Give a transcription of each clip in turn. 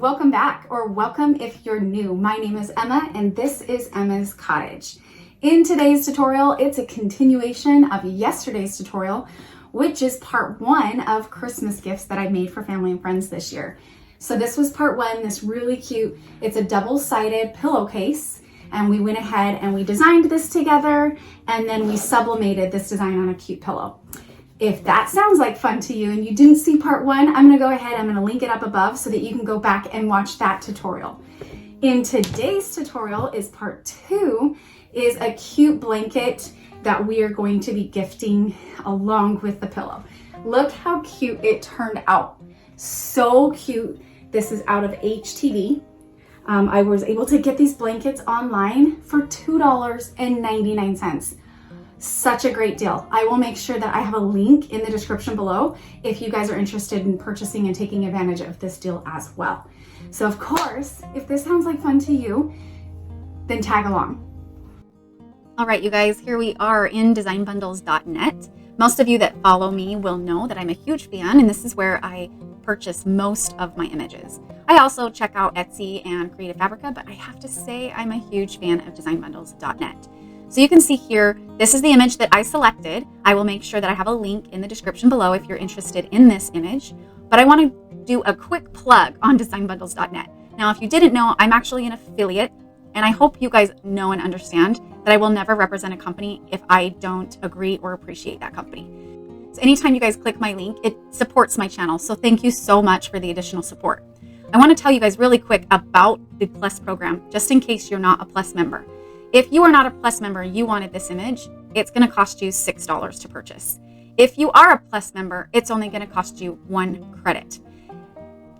Welcome back, or welcome if you're new. My name is Emma and this is Emma's Cottage. In today's tutorial, it's a continuation of yesterday's tutorial, which is part one of Christmas gifts that I made for family and friends this year. So this was part one, this really cute, it's a double-sided pillowcase, and we went ahead and we designed this together, and then we sublimated this design on a cute pillow. If that sounds like fun to you and you didn't see part one, I'm gonna go ahead, I'm gonna link it up above so that you can go back and watch that tutorial. In today's tutorial is part two, is a cute blanket that we are going to be gifting along with the pillow. Look how cute it turned out. So cute. This is out of HTV. I was able to get these blankets online for $2.99. Such a great deal. I will make sure that I have a link in the description below if you guys are interested in purchasing and taking advantage of this deal as well. So of course, if this sounds like fun to you, then tag along. All right, you guys, here we are in designbundles.net. Most of you that follow me will know that I'm a huge fan, and this is where I purchase most of my images. I also check out Etsy and Creative Fabrica, but I have to say I'm a huge fan of designbundles.net. So you can see here, this is the image that I selected. I will make sure that I have a link in the description below if you're interested in this image, but I want to do a quick plug on designbundles.net. Now, if you didn't know, I'm actually an affiliate, and I hope you guys know and understand that I will never represent a company if I don't agree or appreciate that company. So anytime you guys click my link, it supports my channel. So thank you so much for the additional support. I want to tell you guys really quick about the Plus program, just in case you're not a Plus member. If you are not a Plus member and you wanted this image, it's going to cost you $6 to purchase. If you are a Plus member, it's only going to cost you 1 credit.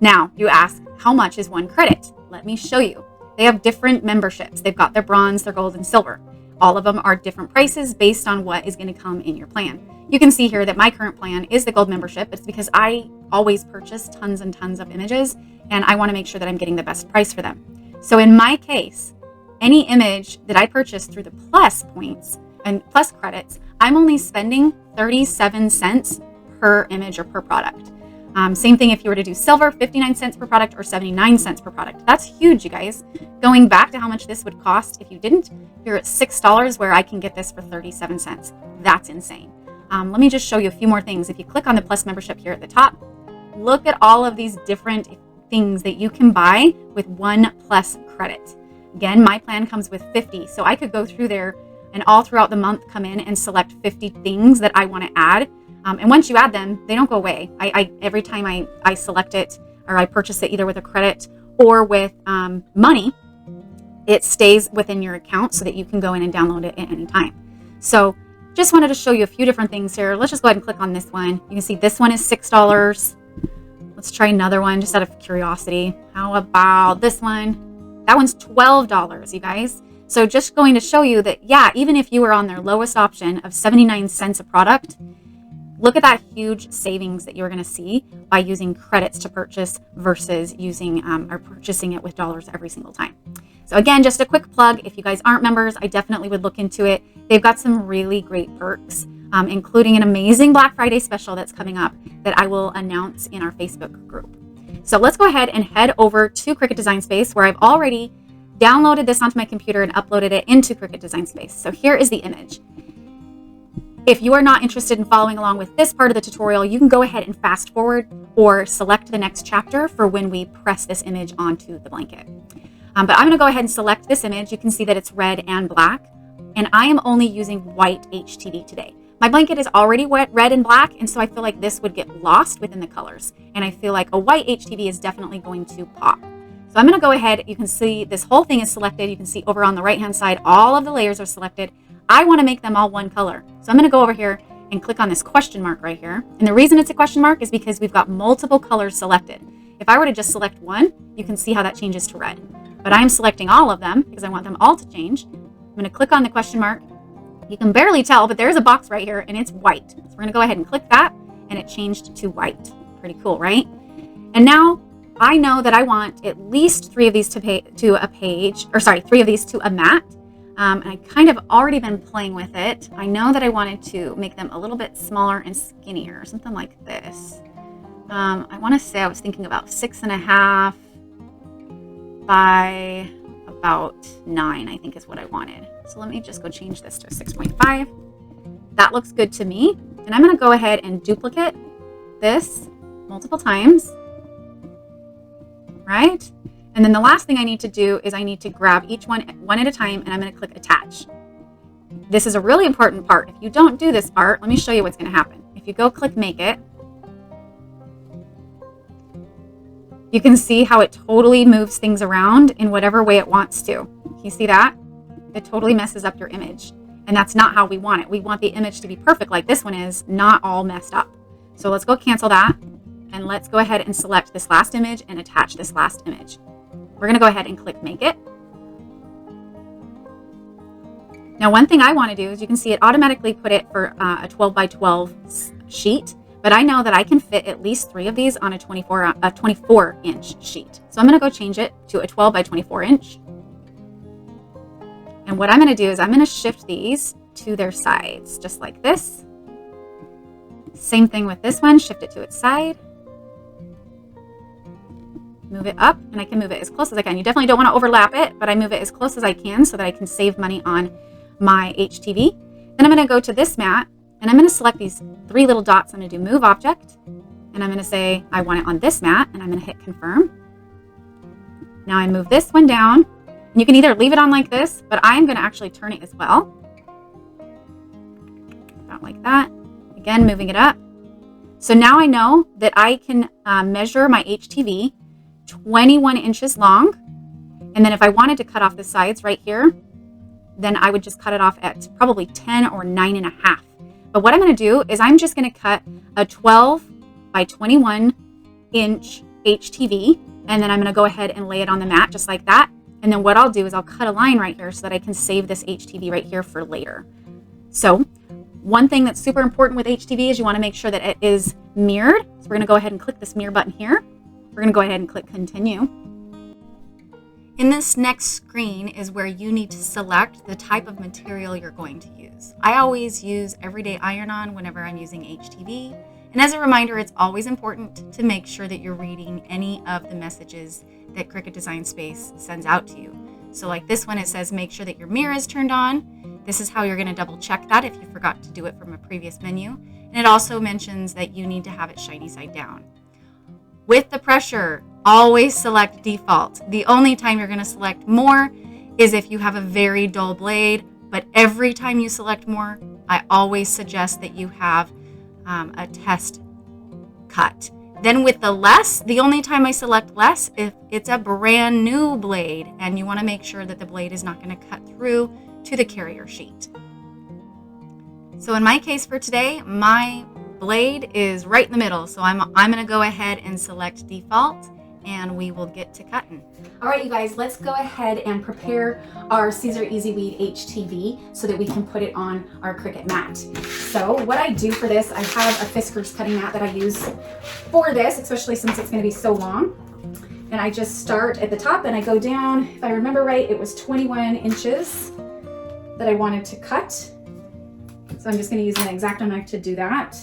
Now, you ask, how much is 1 credit? Let me show you. They have different memberships. They've got their bronze, their gold, and silver. All of them are different prices based on what is going to come in your plan. You can see here that my current plan is the gold membership. It's because I always purchase tons and tons of images, and I want to make sure that I'm getting the best price for them. So in my case, any image that I purchase through the Plus points and Plus credits, I'm only spending 37 cents per image or per product. Same thing if you were to do silver, 59 cents per product or 79 cents per product. That's huge, you guys. Going back to how much this would cost if you didn't, you're at $6 where I can get this for 37 cents. That's insane. Let me just show you a few more things. If you click on the Plus membership here at the top, look at all of these different things that you can buy with 1 Plus credit. Again, my plan comes with 50, so I could go through there and all throughout the month come in and select 50 things that I want to add. And once you add them, they don't go away. Every time I select it or I purchase it either with a credit or with money, it stays within your account so that you can go in and download it at any time. So just wanted to show you a few different things here. Let's just go ahead and click on this one. You can see this one is $6. Let's try another one just out of curiosity. How about this one? That one's $12, you guys. So just going to show you that, yeah, even if you were on their lowest option of 79 cents a product, look at that huge savings that you're going to see by using credits to purchase versus using or purchasing it with dollars every single time. So again, just a quick plug. If you guys aren't members, I definitely would look into it. They've got some really great perks, including an amazing Black Friday special that's coming up that I will announce in our Facebook group. So let's go ahead and head over to Cricut Design Space, where I've already downloaded this onto my computer and uploaded it into Cricut Design Space. So here is the image. If you are not interested in following along with this part of the tutorial, you can go ahead and fast forward or select the next chapter for when we press this image onto the blanket. But I'm going to go ahead and select this image. You can see that it's red and black, and I am only using white HTV today. My blanket is already red and black, and so I feel like this would get lost within the colors. And I feel like a white HTV is definitely going to pop. So I'm going to go ahead. You can see this whole thing is selected. You can see over on the right-hand side, all of the layers are selected. I want to make them all one color. So I'm going to go over here and click on this question mark right here. And the reason it's a question mark is because we've got multiple colors selected. If I were to just select one, you can see how that changes to red. But I'm selecting all of them because I want them all to change. I'm going to click on the question mark. You can barely tell, but there's a box right here and it's white. So we're going to go ahead and click that and it changed to white. Pretty cool, right? And now I know that I want at least 3 of these to a page, or sorry, 3 of these to a mat. And I kind of already been playing with it. I know that I wanted to make them a little bit smaller and skinnier, something like this. I want to say I was thinking about 6.5 by about 9, I think is what I wanted. So let me just go change this to 6.5. That looks good to me. And I'm going to go ahead and duplicate this multiple times, right? And then the last thing I need to do is I need to grab each one at a time, and I'm going to click attach. This is a really important part. If you don't do this part, let me show you what's going to happen. If you go click make it, you can see how it totally moves things around in whatever way it wants to. You see that? It totally messes up your image. And that's not how we want it. We want the image to be perfect like this one is, not all messed up. So let's go cancel that. And let's go ahead and select this last image and attach this last image. We're going to go ahead and click make it. Now, one thing I want to do is you can see it automatically put it for a 12 by 12 sheet, but I know that I can fit at least 3 of these on a 24 inch sheet. So I'm going to go change it to a 12 by 24 inch. And what I'm going to do is I'm going to shift these to their sides, just like this. Same thing with this one, shift it to its side. Move it up, and I can move it as close as I can. You definitely don't want to overlap it, but I move it as close as I can so that I can save money on my HTV. Then I'm going to go to this mat, and I'm going to select these 3 little dots. I'm going to do move object, and I'm going to say I want it on this mat, and I'm going to hit confirm. Now I move this one down, and you can either leave it on like this, but I'm going to actually turn it as well. About like that. Again, moving it up. So now I know that I can measure my HTV 21 inches long. And then if I wanted to cut off the sides right here, then I would just cut it off at probably 10 or 9.5. But what I'm going to do is I'm just going to cut a 12 by 21 inch HTV. And then I'm going to go ahead and lay it on the mat just like that. And then what I'll do is I'll cut a line right here so that I can save this HTV right here for later. So one thing that's super important with HTV is you want to make sure that it is mirrored. So we're going to go ahead and click this mirror button here. We're going to go ahead and click continue. In this next screen is where you need to select the type of material you're going to use. I always use everyday iron-on whenever I'm using HTV. And as a reminder, it's always important to make sure that you're reading any of the messages that Cricut Design Space sends out to you. So like this one, it says make sure that your mirror is turned on. This is how you're going to double check that if you forgot to do it from a previous menu. And it also mentions that you need to have it shiny side down. With the pressure, always select default. The only time you're going to select more is if you have a very dull blade, but every time you select more, I always suggest that you have a test cut. Then with the less, the only time I select less if it's a brand new blade and you want to make sure that the blade is not going to cut through to the carrier sheet. So in my case for today, my blade is right in the middle. So I'm going to go ahead and select default and we will get to cutting. All right, you guys, let's go ahead and prepare our Siser EasyWeed HTV so that we can put it on our Cricut mat. So what I do for this, I have a Fiskars cutting mat that I use for this, especially since it's going to be so long. And I just start at the top and I go down. If I remember right, it was 21 inches that I wanted to cut. So I'm just going to use an X-Acto knife to do that.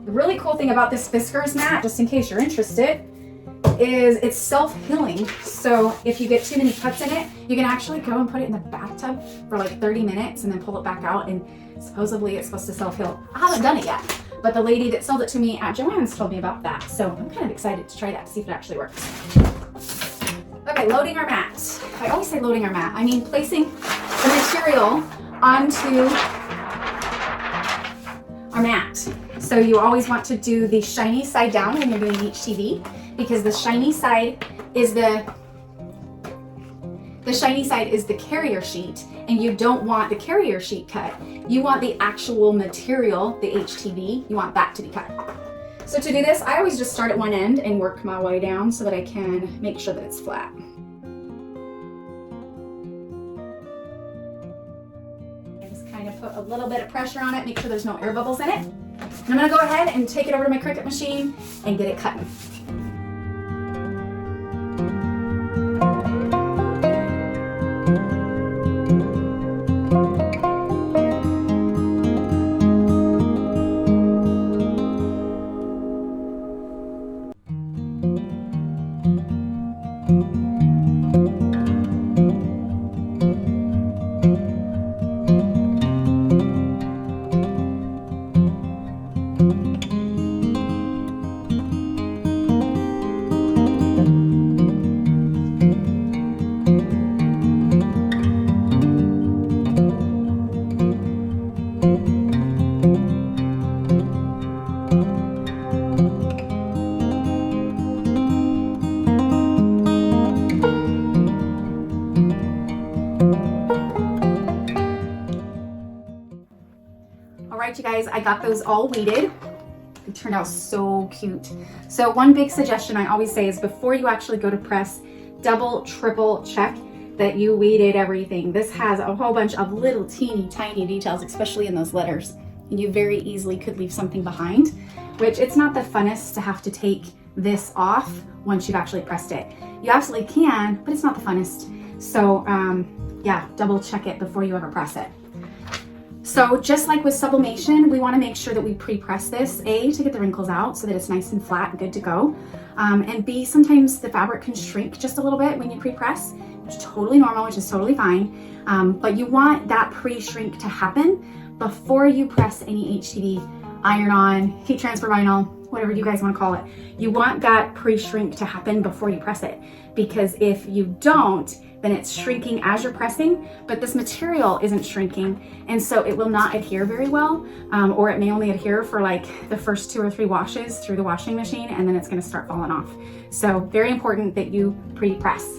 The really cool thing about this Fiskars mat, just in case you're interested, is it's self-healing. So if you get too many cuts in it, you can actually go and put it in the bathtub for like 30 minutes and then pull it back out, and supposedly it's supposed to self-heal. I haven't done it yet, but the lady that sold it to me at Joann's told me about that. So I'm kind of excited to try that to see if it actually works. Okay, loading our mat. I always say loading our mat. I mean placing the material onto our mat. So you always want to do the shiny side down when you're doing HTV, because the shiny side is the carrier sheet, and you don't want the carrier sheet cut. You want the actual material, the HTV, you want that to be cut. So to do this, I always just start at one end and work my way down so that I can make sure that it's flat. Just kind of put a little bit of pressure on it, make sure there's no air bubbles in it. And I'm going to go ahead and take it over to my Cricut machine and get it cutting. All right, you guys, I got those all weeded. It turned out so cute. So one big suggestion I always say is before you actually go to press, double, triple check that you weeded everything. This has a whole bunch of little teeny tiny details, especially in those letters. And you very easily could leave something behind, which it's not the funnest to have to take this off once you've actually pressed it. You absolutely can, but it's not the funnest. So yeah, double check it before you ever press it. So just like with sublimation, we want to make sure that we pre-press this, A, to get the wrinkles out so that it's nice and flat and good to go. And B, sometimes the fabric can shrink just a little bit when you pre-press, which is totally normal, which is totally fine. But you want that pre-shrink to happen before you press any HTV, iron-on, heat transfer vinyl, whatever you guys want to call it. You want that pre-shrink to happen before you press it, because if you don't, then it's shrinking as you're pressing, but this material isn't shrinking, and so it will not adhere very well, or it may only adhere for like the first 2 or 3 washes through the washing machine, and then it's gonna start falling off. So very important that you pre-press.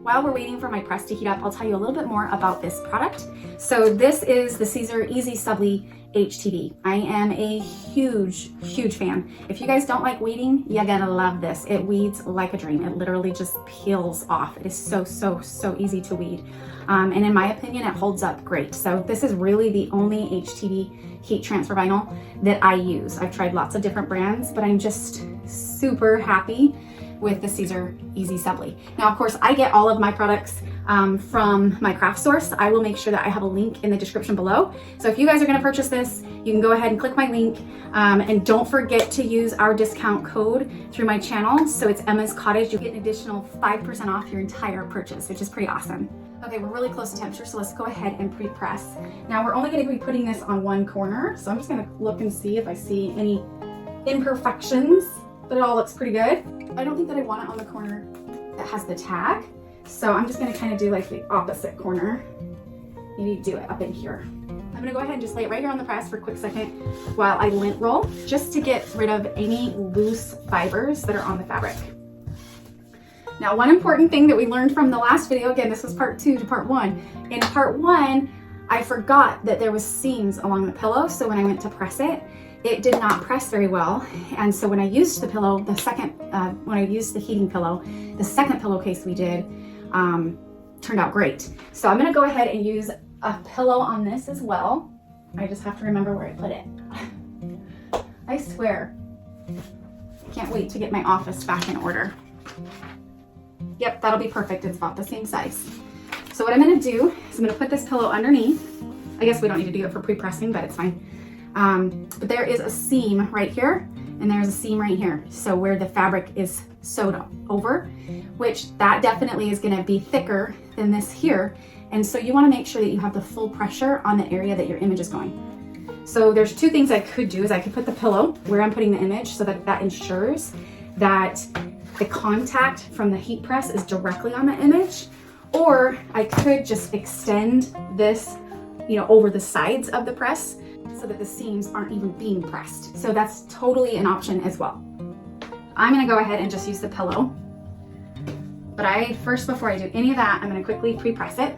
While we're waiting for my press to heat up, I'll tell you a little bit more about this product. So this is the Siser EasySubli HTV. I am a huge fan. If you guys don't like weeding, you're gonna love this. It weeds like a dream. It literally just peels off. It is so easy to weed. And in my opinion, it holds up great. So this is really the only HTV heat transfer vinyl that I use. I've tried lots of different brands, but I'm just super happy with the Siser EasySubli. Now, of course, I get all of my products from my craft source. I will make sure that I have a link in the description below. So if you guys are gonna purchase this, you can go ahead and click my link, and don't forget to use our discount code through my channel. So it's Emma's Cottage. You get an additional 5% off your entire purchase, which is pretty awesome. Okay, we're really close to temperature, so let's go ahead and pre-press. Now we're only gonna be putting this on one corner, so I'm just gonna look and see if I see any imperfections, but it all looks pretty good. I don't think that I want it on the corner that has the tag, so I'm just gonna kind of do like the opposite corner. Maybe do it up in here. I'm gonna go ahead and just lay it right here on the press for a quick second while I lint roll, just to get rid of any loose fibers that are on the fabric. Now, one important thing that we learned from the last video, again, this was part 2 to part 1. In part 1, I forgot that there was seams along the pillow, so when I went to press it, it did not press very well. And so when I used the pillow, when I used the heating pillow, the second pillowcase we did turned out great. So I'm gonna go ahead and use a pillow on this as well. I just have to remember where I put it. I swear, can't wait to get my office back in order. Yep, that'll be perfect. It's about the same size. So what I'm gonna do is I'm gonna put this pillow underneath. I guess we don't need to do it for pre-pressing, but it's fine. But there is a seam right here, and there's a seam right here. So where the fabric is sewed over, which that definitely is gonna be thicker than this here. And so you wanna make sure that you have the full pressure on the area that your image is going. So there's 2 things I could do. Is I could put the pillow where I'm putting the image so that that ensures that the contact from the heat press is directly on the image, or I could just extend this, over the sides of the press so that the seams aren't even being pressed. So that's totally an option as well. I'm gonna go ahead and just use the pillow, but first, before I do any of that, I'm gonna quickly pre-press it.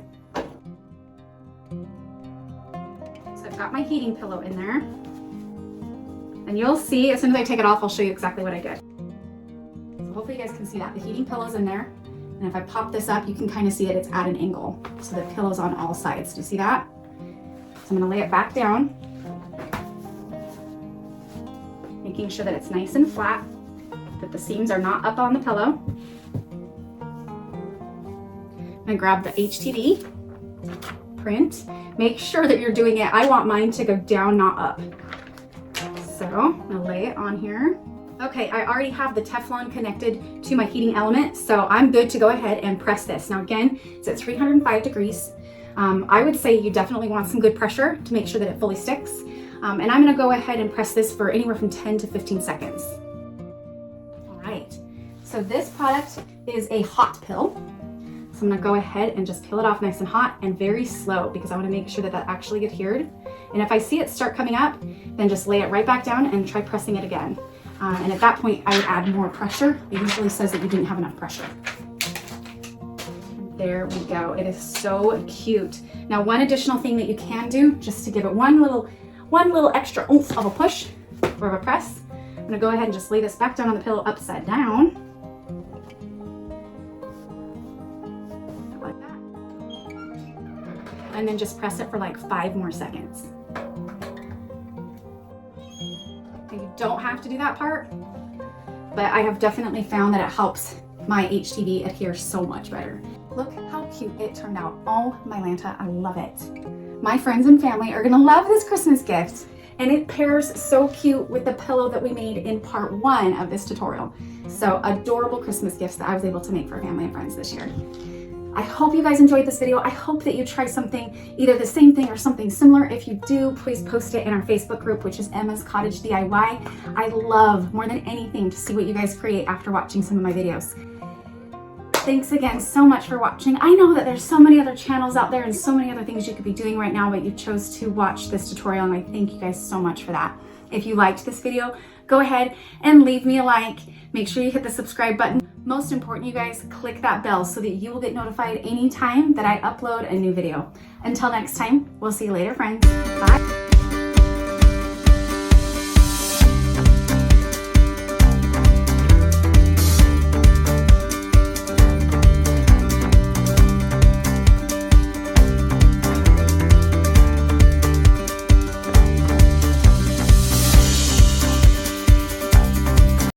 So I've got my heating pillow in there, and you'll see as soon as I take it off, I'll show you exactly what I did. So hopefully you guys can see that. The heating pillow's in there, and if I pop this up, you can kind of see that it's at an angle. So the pillow's on all sides. Do you see that? So I'm gonna lay it back down, making sure that it's nice and flat, that the seams are not up on the pillow. I'm gonna grab the HTV print. Make sure that you're doing it. I want mine to go down, not up. So I'm gonna lay it on here. Okay, I already have the Teflon connected to my heating element, so I'm good to go ahead and press this. Now again, it's at 305 degrees. I would say you definitely want some good pressure to make sure that it fully sticks. And I'm gonna go ahead and press this for anywhere from 10 to 15 seconds. All right, so this product is a hot pill. So I'm gonna go ahead and just peel it off nice and hot and very slow because I wanna make sure that that actually adhered. And if I see it start coming up, then just lay it right back down and try pressing it again. And at that point, I would add more pressure. It usually says that you didn't have enough pressure. There we go. It is so cute. Now, one additional thing that you can do, just to give it one little extra oomph of a push or of a press, I'm gonna go ahead and just lay this back down on the pillow upside down. Like that. And then just press it for like 5 more seconds. You don't have to do that part, but I have definitely found that it helps my HTV adhere so much better. Look how cute it turned out. Oh my Lanta, I love it. My friends and family are gonna love this Christmas gift, and it pairs so cute with the pillow that we made in part 1 of this tutorial. So adorable Christmas gifts that I was able to make for family and friends this year. I hope you guys enjoyed this video. I hope that you try something, either the same thing or something similar. If you do, please post it in our Facebook group, which is Emma's Cottage DIY. I love more than anything to see what you guys create after watching some of my videos. Thanks again so much for watching. I know that there's so many other channels out there and so many other things you could be doing right now, but you chose to watch this tutorial, and I thank you guys so much for that. If you liked this video, go ahead and leave me a like. Make sure you hit the subscribe button. Most important, you guys, click that bell so that you will get notified anytime that I upload a new video. Until next time, we'll see you later, friends. Bye.